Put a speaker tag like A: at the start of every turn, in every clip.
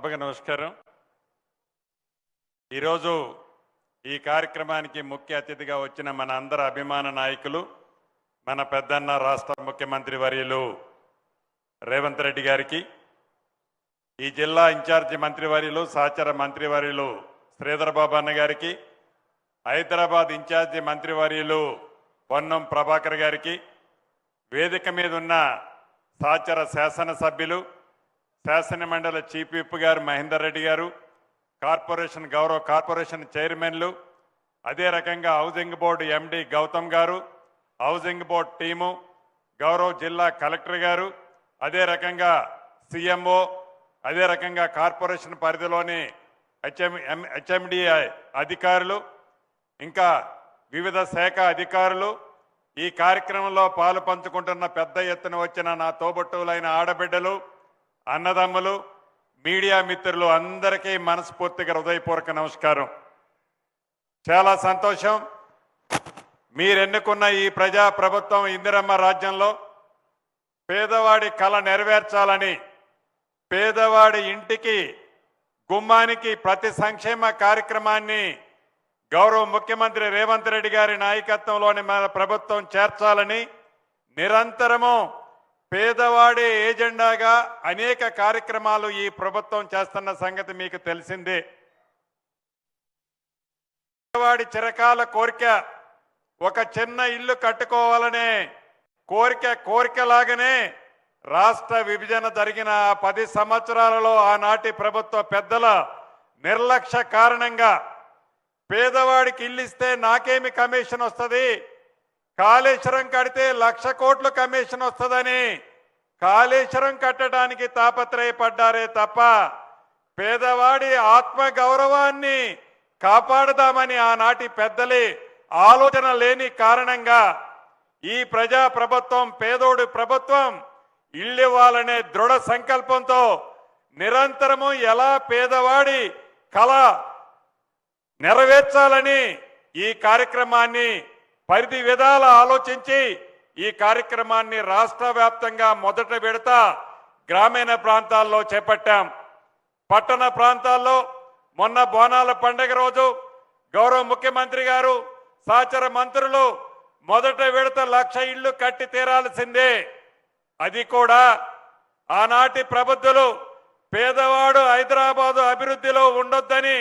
A: సభకు నమస్కారం. ఈరోజు ఈ కార్యక్రమానికి ముఖ్య అతిథిగా వచ్చిన మన అందరి అభిమాన నాయకులు, మన పెద్దన్న రాష్ట్ర ముఖ్యమంత్రి వర్యులు రేవంత్ రెడ్డి గారికి, ఈ జిల్లా ఇన్ఛార్జి మంత్రివర్యులు సహచర మంత్రివర్యులు శ్రీధర్ బాబు అన్న గారికి, హైదరాబాద్ ఇన్ఛార్జి మంత్రివర్యులు పొన్నం ప్రభాకర్ గారికి, వేదిక మీద ఉన్న సహచర శాసనసభ్యులు, శాసన మండలి చీఫ్ విప్ గారు మహేందర్ రెడ్డి గారు, గౌరవ కార్పొరేషన్ చైర్మన్లు, అదే రకంగా హౌసింగ్ బోర్డు ఎండి గౌతమ్ గారు, హౌసింగ్ బోర్డు టీము, గౌరవ జిల్లా కలెక్టర్ గారు, అదే రకంగా సిఎంఓ, అదే రకంగా కార్పొరేషన్ పరిధిలోని హెచ్ఎండిఐ అధికారులు, ఇంకా వివిధ శాఖ అధికారులు, ఈ కార్యక్రమంలో పాలు పంచుకుంటున్న పెద్ద ఎత్తున వచ్చిన నా తోబుట్టువులైన ఆడబిడ్డలు, అన్నదమ్ములు, మీడియా మిత్రులు అందరికీ మనస్ఫూర్తిగా హృదయపూర్వక నమస్కారం. చాలా సంతోషం. మీరెన్నుకున్న ఈ ప్రజా ప్రభుత్వం ఇందిరమ్మ రాజ్యంలో పేదవాడి కళ నెరవేర్చాలని, పేదవాడి ఇంటికి గుమ్మానికి ప్రతి సంక్షేమ కార్యక్రమాన్ని గౌరవ ముఖ్యమంత్రి రేవంత్ రెడ్డి గారి నాయకత్వంలోని మన ప్రభుత్వం చేర్చాలని నిరంతరము పేదవాడి ఏజెండాగా అనేక కార్యక్రమాలు ఈ ప్రభుత్వం చేస్తున్న సంగతి మీకు తెలిసిందే. పేదవాడి చిరకాల కోరిక ఒక చిన్న ఇల్లు కట్టుకోవాలనే కోరికలాగానే రాష్ట్ర విభజన జరిగిన 10 సంవత్సరాలలో ఆనాటి ప్రభుత్వ పెద్దల నిర్లక్ష్య కారణంగా పేదవాడికి ఇల్లు ఇస్తే నాకేమి కమిషన్ వస్తుంది, కాళేశ్వరం కడితే 1,00,000 కోట్లు కమిషన్ వస్తుందని కాళేశ్వరం కట్టడానికి తాపత్రయపడ్డారే తప్ప పేదవాడి ఆత్మ గౌరవాన్ని కాపాడదామని ఆనాటి పెద్దలే ఆలోచన లేని కారణంగా ఈ ప్రజా ప్రభుత్వం, పేదోడు ప్రభుత్వం ఇల్లు ఇవ్వాలనే దృఢ సంకల్పంతో నిరంతరము ఎలా పేదవాడి కళ నెరవేర్చాలని ఈ కార్యక్రమాన్ని పరిధి విధాల ఆలోచించి ఈ కార్యక్రమాన్ని రాష్ట్ర వ్యాప్తంగా మొదట విడత గ్రామీణ ప్రాంతాల్లో చేపట్టాం. పట్టణ ప్రాంతాల్లో మొన్న బోనాల పండుగ రోజు గౌరవ ముఖ్యమంత్రి గారు, సహచర మంత్రులు మొదట విడత 1,00,000 ఇళ్లు కట్టి తీరాల్సిందే. అది కూడా ఆనాటి ప్రబుద్ధులు పేదవాడు హైదరాబాదు అభివృద్ధిలో ఉండొద్దని,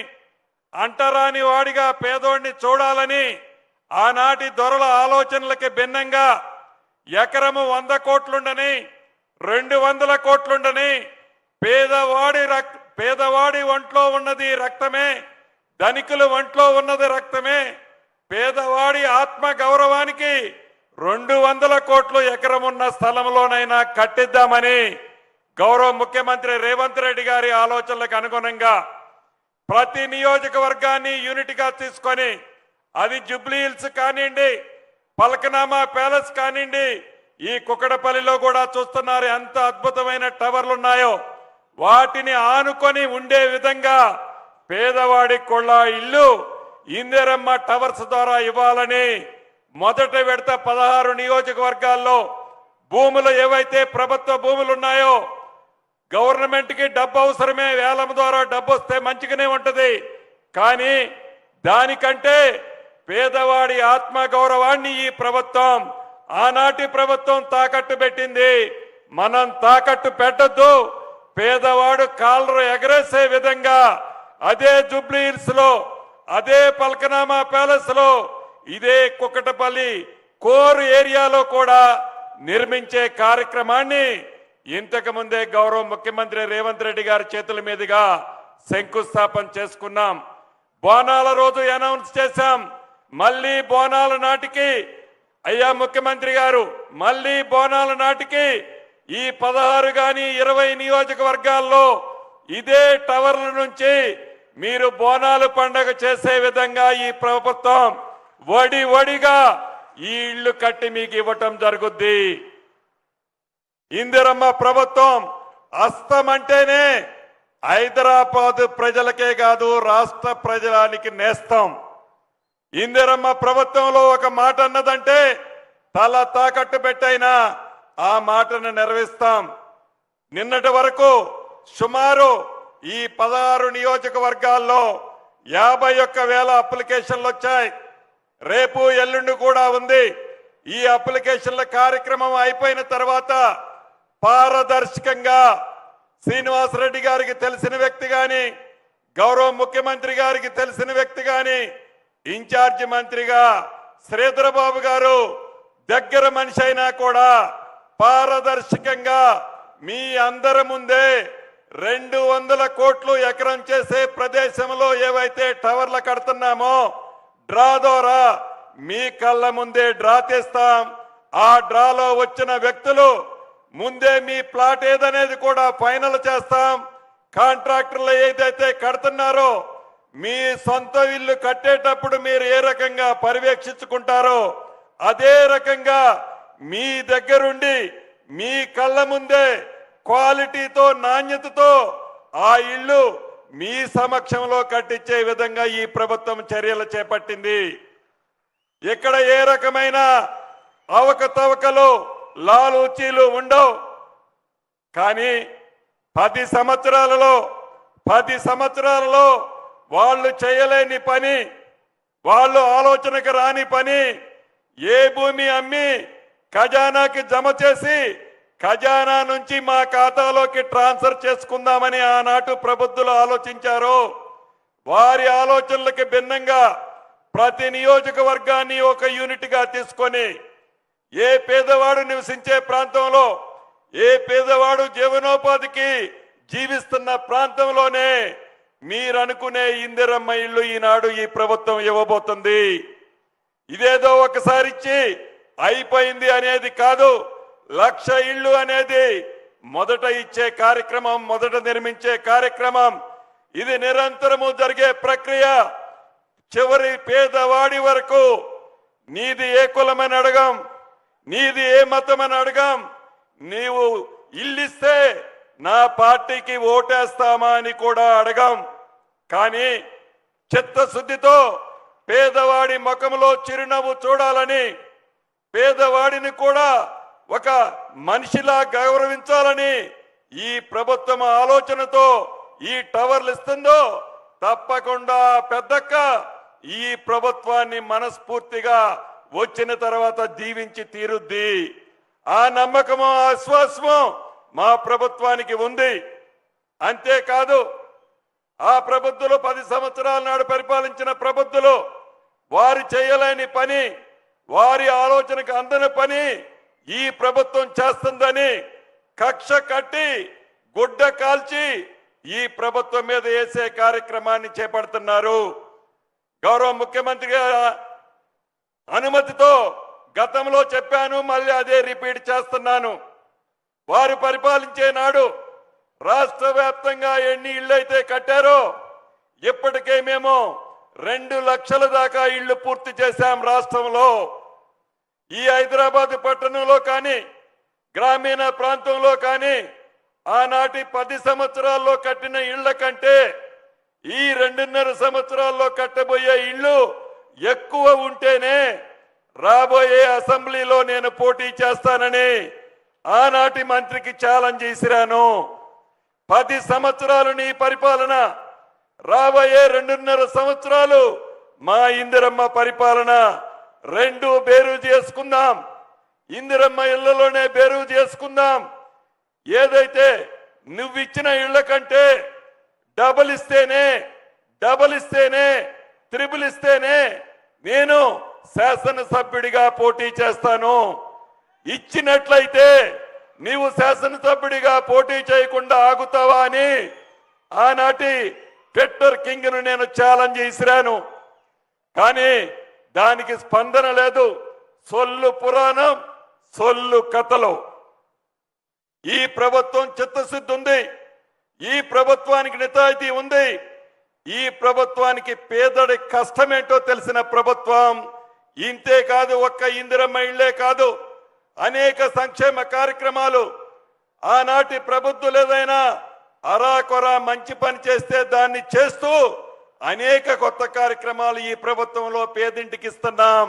A: అంటరాని వాడిగా పేదోడిని చూడాలని ఆనాటి దొరల ఆలోచనలకి భిన్నంగా ఎకరము 100 కోట్లుండని, 200 కోట్లుండని, పేదవాడి ఒంట్లో ఉన్నది రక్తమే, ధనికుల ఒంట్లో ఉన్నది రక్తమే, పేదవాడి ఆత్మ గౌరవానికి 200 కోట్లు ఎకరమున్న స్థలంలోనైనా కట్టిద్దామని గౌరవ ముఖ్యమంత్రి రేవంత్ రెడ్డి గారి ఆలోచనలకు అనుగుణంగా ప్రతి నియోజకవర్గాన్ని యూనిట్గా తీసుకొని, అది జూబ్లీ హిల్స్ కానివ్వండి, పలకనామా ప్యాలెస్ కానివ్వండి, ఈ కుకటపల్లిలో కూడా చూస్తున్నారు ఎంత అద్భుతమైన టవర్లు ఉన్నాయో, వాటిని ఆనుకొని ఉండే విధంగా పేదవాడి కొళ్ళ ఇల్లు ఇందిరమ్మ టవర్స్ ద్వారా ఇవ్వాలని మొదట విడత 16 నియోజకవర్గాల్లో భూములు ఏవైతే ప్రభుత్వ భూములు ఉన్నాయో, గవర్నమెంట్కి డబ్బు అవసరమే, వేలం ద్వారా డబ్బు వస్తే మంచిగానే ఉంటది, కానీ దానికంటే పేదవాడి ఆత్మ గౌరవాన్ని ఈ ప్రభుత్వం, ఆనాటి ప్రభుత్వం తాకట్టు పెట్టింది. మనం తాకట్టు పెట్టద్దు. పేదవాడు కాలరు ఎగరేసే విధంగా అదే జూబ్లీ హిల్స్ లో, అదే పల్కనామా ప్యాలెస్ లో, ఇదే కుకటపల్లి కోర్ ఏరియాలో కూడా నిర్మించే కార్యక్రమాన్ని ఇంతకు ముందే గౌరవ ముఖ్యమంత్రి రేవంత్ రెడ్డి గారి చేతుల మీదుగా శంకుస్థాపన చేసుకున్నాం. బోనాల రోజు అనౌన్స్ చేశాం. మళ్ళీ బోనాల నాటికి అయ్యా ముఖ్యమంత్రి గారు, మళ్ళీ బోనాల నాటికి ఈ 16 గాని 20 నియోజకవర్గాల్లో ఇదే టవర్ల నుంచి మీరు బోనాలు పండుగ చేసే విధంగా ఈ ప్రభుత్వం వడిగా ఈ ఇళ్లు కట్టి మీకు ఇవ్వటం జరుగుద్ది. ఇందిరమ్మ ప్రభుత్వం అస్తమంటేనే హైదరాబాద్ ప్రజలకే కాదు రాష్ట్ర ప్రజలానికి నేస్తం. ఇందిరమ్మ ప్రభుత్వంలో ఒక మాట అన్నదంటే తల తాకట్టు పెట్టైనా ఆ మాటను నెరవేరుస్తాం. నిన్నటి వరకు సుమారు ఈ 16 నియోజకవర్గాల్లో 51,000 అప్లికేషన్లు వచ్చాయి. రేపు ఎల్లుండి కూడా ఉంది. ఈ అప్లికేషన్ల కార్యక్రమం అయిపోయిన తర్వాత పారదర్శకంగా శ్రీనివాసరెడ్డి గారికి తెలిసిన వ్యక్తి గాని, గౌరవ ముఖ్యమంత్రి గారికి తెలిసిన వ్యక్తి గాని, ఇన్ఛార్జి మంత్రిగా శ్రీధర్ బాబు గారు దగ్గర మనిషి అయినా కూడా పారదర్శకంగా మీ అందరి ముందే 200 కోట్లు ఎకరం చేసే ప్రదేశంలో ఏవైతే టవర్లు కడుతున్నామో డ్రా ద్వారా మీ కళ్ళ ముందే డ్రా తీస్తాం. ఆ డ్రాలో వచ్చిన వ్యక్తులు ముందే మీ ప్లాట్ ఏదనేది కూడా ఫైనల్ చేస్తాం. కాంట్రాక్టర్లు ఏదైతే కడుతున్నారో మీ సొంత ఇల్లు కట్టేటప్పుడు మీరు ఏ రకంగా పర్యవేక్షించుకుంటారో అదే రకంగా మీ దగ్గరుండి మీ కళ్ళ ముందే క్వాలిటీతో నాణ్యతతో ఆ ఇల్లు మీ సమక్షంలో కట్టించే విధంగా ఈ ప్రభుత్వం చర్యలు చేపట్టింది. ఇక్కడ ఏ రకమైన అవకతవకలు లాలూచీలు ఉండవు. కానీ 10 సంవత్సరాలలో వాళ్ళు చేయలేని పని, వాళ్ళు ఆలోచనకు రాని పని, ఏ భూమి అమ్మి ఖజానాకి జమ చేసి ఖజానా నుంచి మా ఖాతాలోకి ట్రాన్స్ఫర్ చేసుకుందామని ఆనాటి ప్రభుత్వాలు ఆలోచించారో వారి ఆలోచనలకు భిన్నంగా ప్రతి నియోజకవర్గాన్ని ఒక యూనిట్ గా తీసుకొని ఏ పేదవాడు నివసించే ప్రాంతంలో, ఏ పేదవాడు జీవనోపాధికి జీవిస్తున్న ప్రాంతంలోనే మీరనుకునే ఇందిరమ్మ ఇల్లు ఈనాడు ఈ ప్రభుత్వం ఇవ్వబోతుంది. ఇదేదో ఒకసారి ఇచ్చి అయిపోయింది అనేది కాదు. 1,00,000 ఇళ్ళు అనేది మొదట ఇచ్చే కార్యక్రమం, మొదట నిర్మించే కార్యక్రమం. ఇది నిరంతరము జరిగే ప్రక్రియ. చివరి పేదవాడి వరకు నీది ఏ కులమని అడగం, నీది ఏ మతమని అడగం, నీవు ఇల్లిస్తే నా పార్టీకి ఓటేస్తామా అని కూడా అడగం. కానీ చిత్తశుద్ధితో పేదవాడి ముఖంలో చిరునవ్వు చూడాలని, పేదవాడిని కూడా ఒక మనిషిలా గౌరవించాలని ఈ ప్రభుత్వం ఆలోచనతో ఈ టవర్లు ఇస్తుందో తప్పకుండా పెద్దక్క ఈ ప్రభుత్వాన్ని మనస్ఫూర్తిగా వచ్చిన తర్వాత దీవించి తీరుద్ది. ఆ నమ్మకము, ఆ విశ్వాసము మా ప్రభుత్వానికి ఉంది. అంతేకాదు ఆ ప్రభుత్వాలు 10 సంవత్సరాల నాడు పరిపాలించిన ప్రభుత్వాలు వారు చేయలేని పని, వారి ఆలోచనకు అందని పని ఈ ప్రభుత్వం చేస్తుందని కక్ష కట్టి గుడ్డ కాల్చి ఈ ప్రభుత్వం మీద వేసే కార్యక్రమాన్ని చేపడుతున్నారు. గౌరవ ముఖ్యమంత్రి గారి అనుమతితో గతంలో చెప్పాను, మళ్ళీ అదే రిపీట్ చేస్తున్నాను. వారు పరిపాలించే నాడు రాష్ట్ర వ్యాప్తంగా ఎన్ని ఇళ్ళు అయితే కట్టారో ఇప్పటికే మేము 2 లక్షల దాకా ఇళ్లు పూర్తి చేశాం రాష్ట్రంలో. ఈ హైదరాబాద్ పట్టణంలో కానీ గ్రామీణ ప్రాంతంలో కానీ ఆనాటి 10 సంవత్సరాల్లో కట్టిన ఇళ్ల కంటే ఈ 2.5 సంవత్సరాల్లో కట్టబోయే ఇళ్లు ఎక్కువ ఉంటేనే రాబోయే అసెంబ్లీలో నేను పోటీ చేస్తానని ఆనాటి మంత్రికి ఛాలెంజ్ చేసిరాను. 10 సంవత్సరాలు నీ పరిపాలన, రాబోయే 2.5 సంవత్సరాలు మా ఇందిరమ్మ పరిపాలన. 2 బేరు చేసుకుందాం. ఇందిరమ్మ ఇళ్లలోనే బేరు చేసుకుందాం. ఏదైతే నువ్విచ్చిన ఇళ్ల కంటే డబల్ ఇస్తేనే త్రిబుల్ ఇస్తేనే నేను శాసనసభ్యుడిగా పోటీ చేస్తాను. ఇచ్చినట్లయితే నీవు శాసనసభ్యుడిగా పోటీ చేయకుండా ఆగుతావా అని ఆనాటి ట్విట్టర్ కింగ్ ను నేను ఛాలెంజ్ చేసిరాను. కానీ దానికి స్పందన లేదు. సొల్లు పురాణం, సొల్లు కథలు. ఈ ప్రభుత్వం చిత్తశుద్ధి ఉంది. ఈ ప్రభుత్వానికి నిజాయితీ ఉంది. ఈ ప్రభుత్వానికి పేదడి కష్టమేంటో తెలిసిన ప్రభుత్వం. ఇంతే కాదు, ఒక్క ఇందిరమ్మ ఇళ్లే కాదు, అనేక సంక్షేమ కార్యక్రమాలు. ఆనాటి ప్రభుత్వం ఏదైనా అరాకొరా మంచి పని చేస్తే దాన్ని చేస్తూ అనేక కొత్త కార్యక్రమాలు ఈ ప్రభుత్వంలో పేదింటికి ఇస్తున్నాం.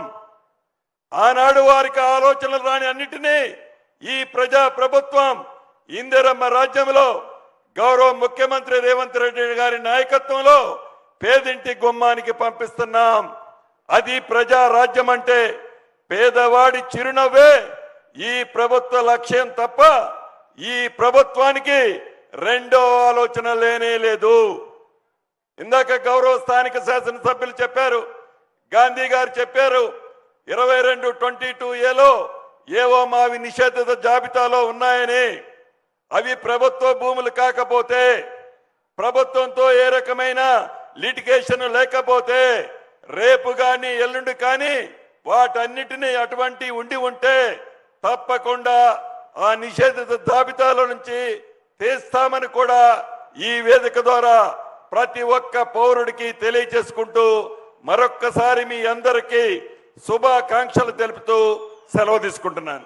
A: ఆనాడు వారికి ఆలోచనలు రాని అన్నిటినీ ఈ ప్రజా ప్రభుత్వం ఇందిరమ్మ రాజ్యంలో గౌరవ ముఖ్యమంత్రి రేవంత్ రెడ్డి గారి నాయకత్వంలో పేదింటి గుమ్మానికి పంపిస్తున్నాం. అది ప్రజా రాజ్యం అంటే పేదవాడి చిరునవ్వే ఈ ప్రభుత్వ లక్ష్యం తప్ప ఈ ప్రభుత్వానికి రెండో ఆలోచన లేనే లేదు. ఇందాక గౌరవ స్థానిక శాసనసభ్యులు చెప్పారు, గాంధీ గారు చెప్పారు 2222A ఏవో మావి నిషేధిత జాబితాలో ఉన్నాయని. అవి ప్రభుత్వ భూములు కాకపోతే, ప్రభుత్వంతో ఏ రకమైన లిటిగేషన్ లేకపోతే, రేపు కానీ ఎల్లుండి కానీ వాటన్నిటినీ అటువంటి ఉంటే తప్పకుండా ఆ నిషేధిత జాబితాలో నుంచి తీస్తామని కూడా ఈ వేదిక ద్వారా ప్రతి ఒక్క పౌరుడికి తెలియజేసుకుంటూ మరొక్కసారి మీ అందరికీ శుభాకాంక్షలు తెలుపుతూ సెలవు తీసుకుంటున్నాను.